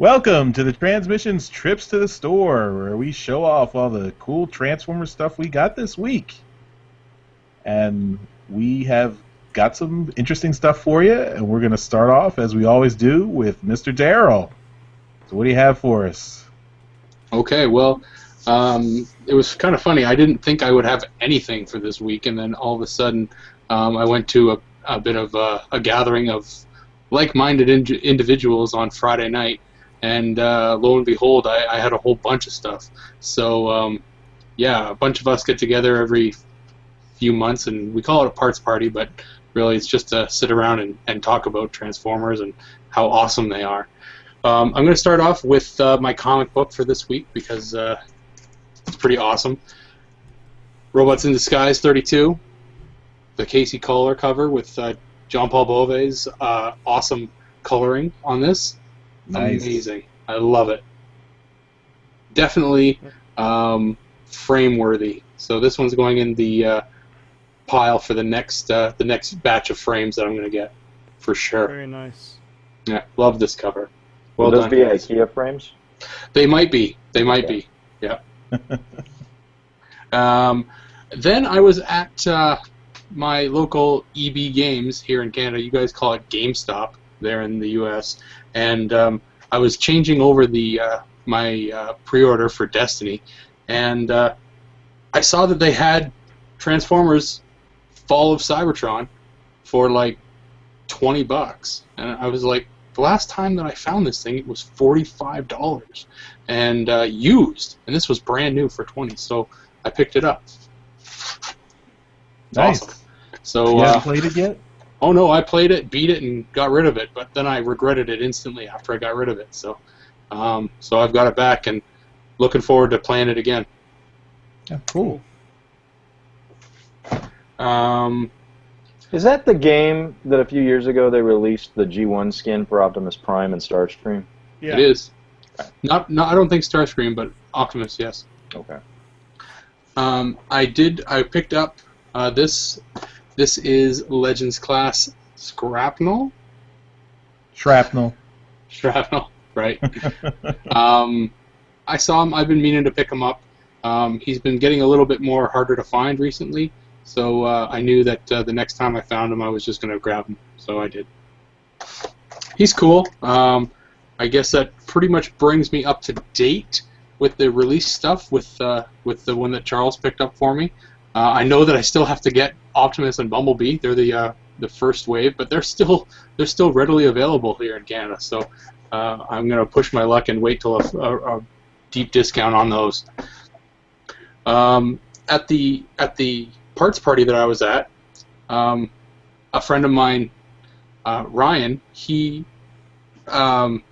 Welcome to the Transmissions Trips to the Store, where we show off all the cool Transformer stuff we got this week. And we have got some interesting stuff for you, and we're going to start off, as we always do, with Mr. Darryl. So what do you have for us? Okay, well, it was kind of funny. I didn't think I would have anything for this week, and then all of a sudden I went to a bit of a gathering of like-minded individuals on Friday night, and lo and behold, I had a whole bunch of stuff. So, yeah, a bunch of us get together every few months, and we call it a parts party, but really it's just to sit around and talk about Transformers and how awesome they are. I'm going to start off with my comic book for this week because it's pretty awesome. Robots in Disguise 32, the Casey Color cover with John Paul Bove's awesome coloring on this. Nice. Amazing. I love it. Definitely frame-worthy. So this one's going in the pile for the next batch of frames that I'm going to get, for sure. Very nice. Yeah, love this cover. Well Will those done, be guys. IKEA frames? They might be. They might be. Yeah. Then I was at my local EB Games here in Canada. You guys call it GameStop there in the U.S. And I was changing over my pre-order for Destiny, and I saw that they had Transformers Fall of Cybertron for like $20, and I was like, the last time that I found this thing, it was $45 and used, and this was brand new for $20. So I picked it up. It's Nice. awesome. So You haven't played it yet? oh no, I played it, beat it, and got rid of it. But then I regretted it instantly after I got rid of it. So, so I've got it back and looking forward to playing it again. Yeah, cool. Is that the game that a few years ago they released the G1 skin for Optimus Prime and Starscream? Yeah. It is. Not I don't think Starscream, but Optimus, yes. Okay. I picked up this. This is Legends Class Shrapnel. Shrapnel. Shrapnel, right. I saw him. I've been meaning to pick him up. He's been getting a little bit more harder to find recently, so I knew that the next time I found him, I was just going to grab him, so I did. He's cool. I guess that pretty much brings me up to date with the release stuff with the one that Charles picked up for me. I know that I still have to get Optimus and Bumblebee. They're the first wave, but they're still readily available here in Canada. So I'm going to push my luck and wait till a deep discount on those. At the parts party that I was at, a friend of mine, Ryan, he had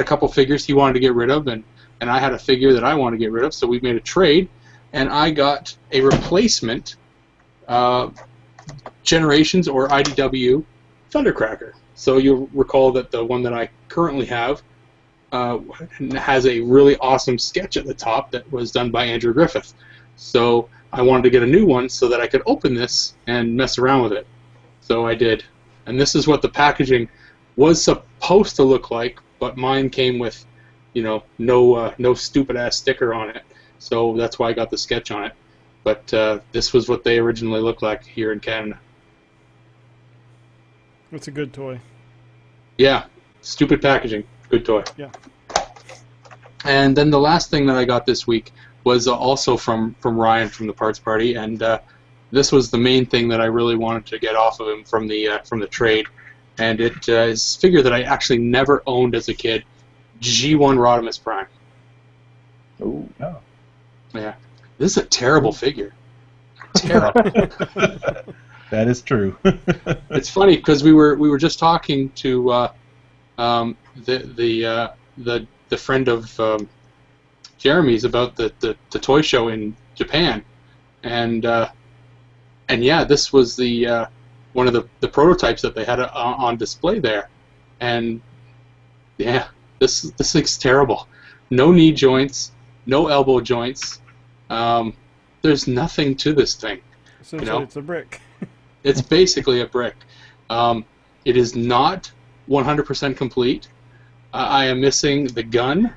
a couple figures he wanted to get rid of, and I had a figure that I wanted to get rid of, so we made a trade, and I got a replacement Generations or IDW Thundercracker. So you'll recall that the one that I currently have has a really awesome sketch at the top that was done by Andrew Griffith. So I wanted to get a new one so that I could open this and mess around with it. So I did. And this is what the packaging was supposed to look like, but mine came with, no stupid-ass sticker on it. So that's why I got the sketch on it. But this was what they originally looked like here in Canada. It's a good toy. Yeah, stupid packaging. Good toy. Yeah. And then the last thing that I got this week was also from Ryan from the Parts Party, and this was the main thing that I really wanted to get off of him from the trade, and it is a figure that I actually never owned as a kid, G1 Rodimus Prime. Ooh. Oh. Yeah, this is a terrible figure. Terrible. That is true. It's funny because we were just talking to the friend of Jeremy's about the toy show in Japan, and yeah, this was the one of the prototypes that they had on display there, and yeah, this thing's terrible. No knee joints, no elbow joints. There's nothing to this thing. Essentially, it's a brick. It's basically a brick. It is not 100% complete. I am missing the gun,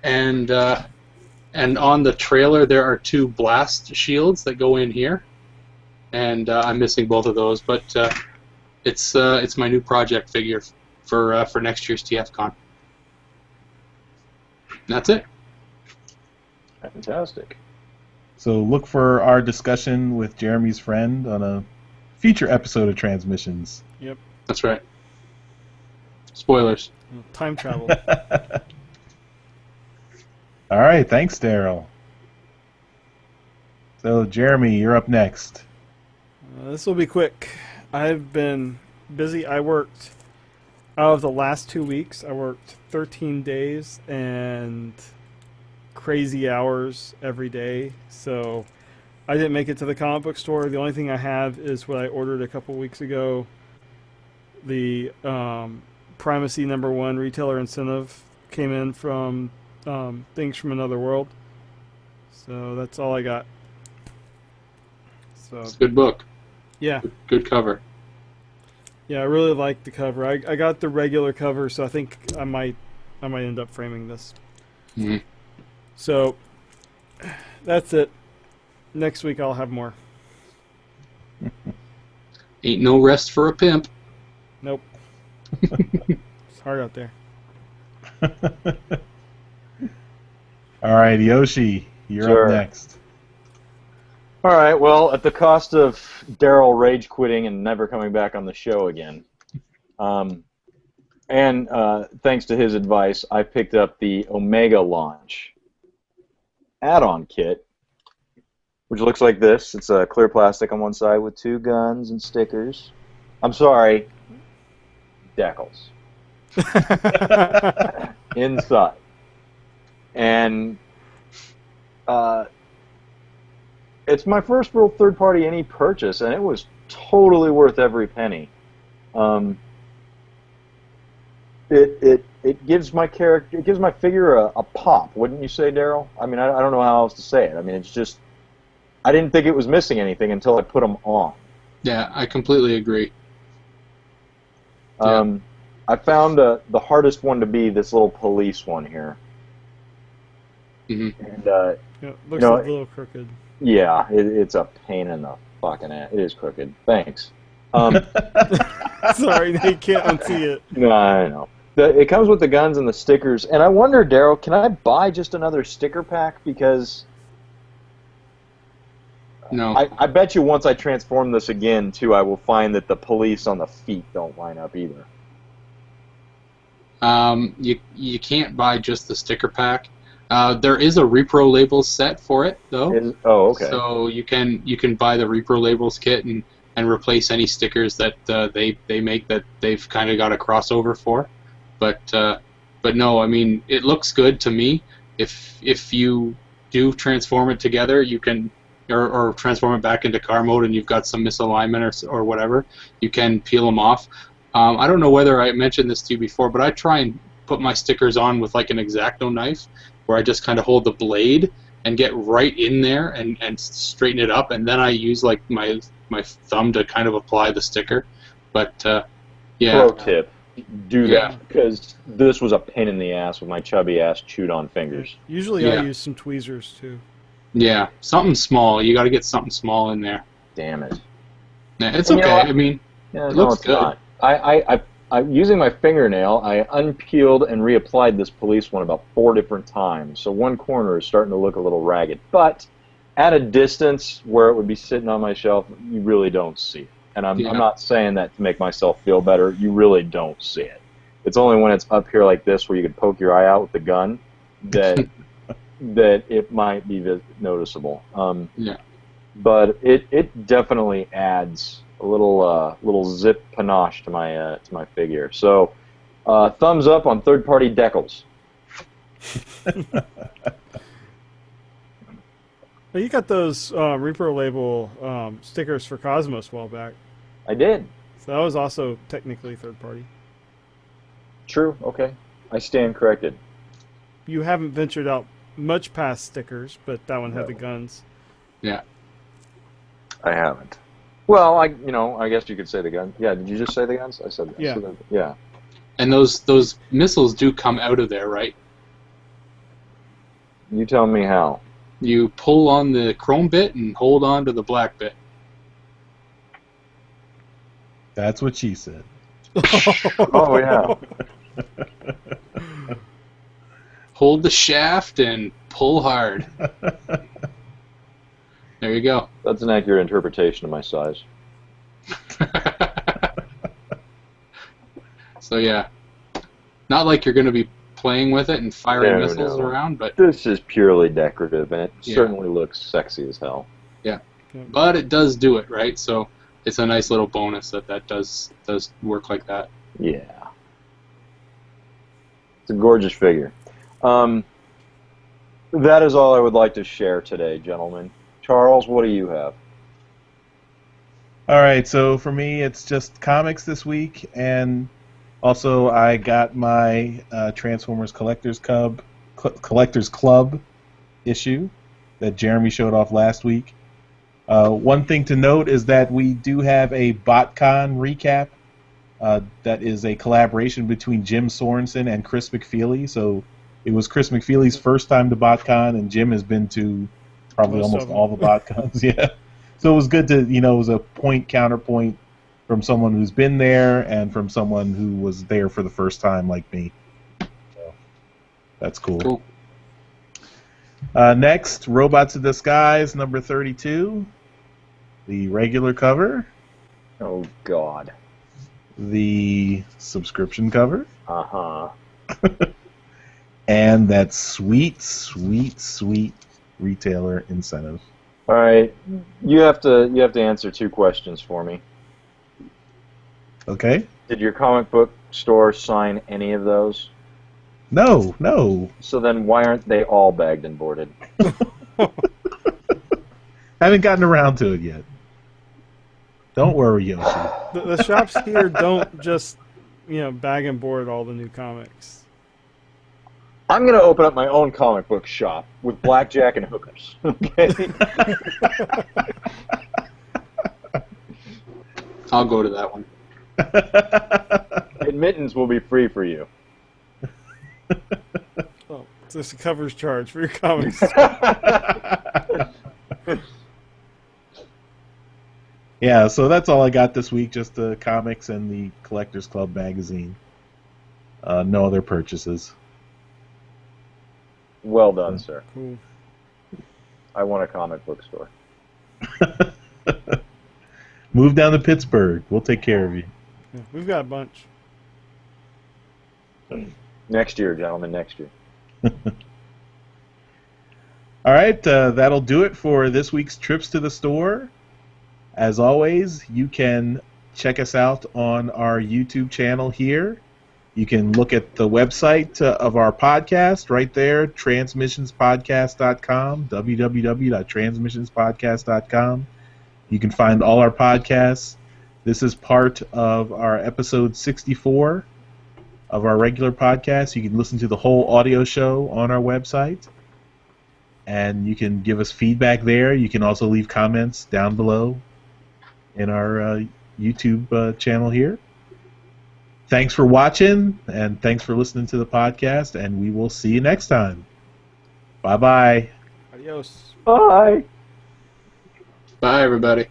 and on the trailer there are 2 blast shields that go in here, and I'm missing both of those. But it's my new project figure for next year's TFCon. That's it. Fantastic. So look for our discussion with Jeremy's friend on a future episode of Transmissions. Yep. That's right. Spoilers. Time travel. All right, thanks, Darryl. So, Jeremy, you're up next. This will be quick. I've been busy. I worked, out of the last 2 weeks, I worked 13 days and crazy hours every day. So I didn't make it to the comic book store. The only thing I have is what I ordered a couple weeks ago. The Primacy #1 retailer incentive came in from Things from Another World. So that's all I got. So It's a good book. yeah. Good cover. Yeah, I really like the cover. I got the regular cover, so I think I might end up framing this. Mm-hmm. So that's it. Next week I'll have more. Ain't no rest for a pimp. Nope. It's hard out there. All right, Yoshi, you're Sure. up next. All right, well, at the cost of Darryl rage quitting and never coming back on the show again, and thanks to his advice, I picked up the Omega Launch add-on kit, which looks like this. It's a clear plastic on one side with 2 guns and stickers. I'm sorry, decals. Inside. And it's my first real third-party any purchase, and it was totally worth every penny. It gives my character, it gives my figure a pop, wouldn't you say, Darryl? I mean, I don't know how else to say it. I mean, it's just, I didn't think it was missing anything until I put them on. Yeah, I completely agree. I found the hardest one to be this little police one here. Mm-hmm. And Yeah, looks a little crooked. yeah, it's a pain in the fucking ass. It is crooked. Thanks. Sorry, you can't unsee it. No, I know. It comes with the guns and the stickers, and I wonder, Darryl, can I buy just another sticker pack? Because No. I bet you once I transform this again, too, I will find that the police on the feet don't line up either. You can't buy just the sticker pack. There is a repro labels set for it though. Oh, okay. So you can buy the repro labels kit and replace any stickers that they make that they've kind of got a crossover for. But no, I mean it looks good to me. If you do transform it together, you can or transform it back into car mode and you've got some misalignment or whatever, you can peel them off. I don't know whether I mentioned this to you before, but I try and put my stickers on with like an X-Acto knife, where I just kind of hold the blade and get right in there and straighten it up, and then I use like my thumb to kind of apply the sticker. But yeah. Pro tip: do that, because this was a pain in the ass with my chubby ass chewed on fingers. Usually I use some tweezers too. Yeah, something small. You got to get something small in there. Damn it. Yeah, it's okay. I mean, it looks it's good. Not. I using my fingernail, I unpeeled and reapplied this police one about 4 different times. So one corner is starting to look a little ragged. But at a distance where it would be sitting on my shelf, you really don't see it. And I'm not saying that to make myself feel better. You really don't see it. It's only when it's up here like this where you can poke your eye out with the gun that that it might be noticeable. But it definitely adds a little zip panache to my figure. So thumbs up on third-party decals. Well, you got those repro label stickers for Cosmos a while back. I did. So that was also technically third party. True. Okay. I stand corrected. You haven't ventured out much past stickers, but that one had the guns. Yeah. I haven't. Well, I guess you could say the guns. Yeah, did you just say the guns? I said yeah. Yeah. And those missiles do come out of there, right? You tell me how. You pull on the chrome bit and hold on to the black bit. That's what she said. Oh, yeah. Hold the shaft and pull hard. There you go. That's an accurate interpretation of my size. So yeah, not like you're going to be playing with it and firing No, missiles no. around, but This is purely decorative, and it Yeah. certainly looks sexy as hell. but it does do it, right? So it's a nice little bonus that does work like that. Yeah. It's a gorgeous figure. That is all I would like to share today, gentlemen. Charles, what do you have? All right, so for me, it's just comics this week, and also I got my Transformers Collectors Club issue that Jeremy showed off last week. One thing to note is that we do have a BotCon recap that is a collaboration between Jim Sorensen and Chris McFeely. So it was Chris McFeely's first time to BotCon, and Jim has been to probably Most almost of them. all the BotCons. Yeah. So it was good to, it was a counterpoint from someone who's been there and from someone who was there for the first time like me. So that's cool. Cool. Next, Robots in Disguise, number 32. The regular cover. Oh, God. The subscription cover. Uh-huh. And that sweet, sweet, sweet retailer incentive. All right. You have to answer two questions for me. Okay? Did your comic book store sign any of those? No. So then why aren't they all bagged and boarded? Haven't gotten around to it yet. Don't worry, Yoshi. The shops here don't just, bag and board all the new comics. I'm going to open up my own comic book shop with blackjack and hookers. Okay? I'll go to that one. Admittance will be free for you. Oh, it's just a cover's charge for your comics. Yeah, so that's all I got this week, just the comics and the Collectors Club magazine. No other purchases. Well done, sir. Cool. I want a comic book store. Move down to Pittsburgh. We'll take care of you. Yeah, we've got a bunch. Next year, gentlemen, next year. All right, that'll do it for this week's Trips to the Store. As always, you can check us out on our YouTube channel here. You can look at the website of our podcast right there, transmissionspodcast.com, www.transmissionspodcast.com. You can find all our podcasts. This is part of our episode 64 of our regular podcast. You can listen to the whole audio show on our website. And you can give us feedback there. You can also leave comments down below in our YouTube channel here. Thanks for watching, and thanks for listening to the podcast, and we will see you next time. Bye-bye. Adios. Bye. Bye, everybody.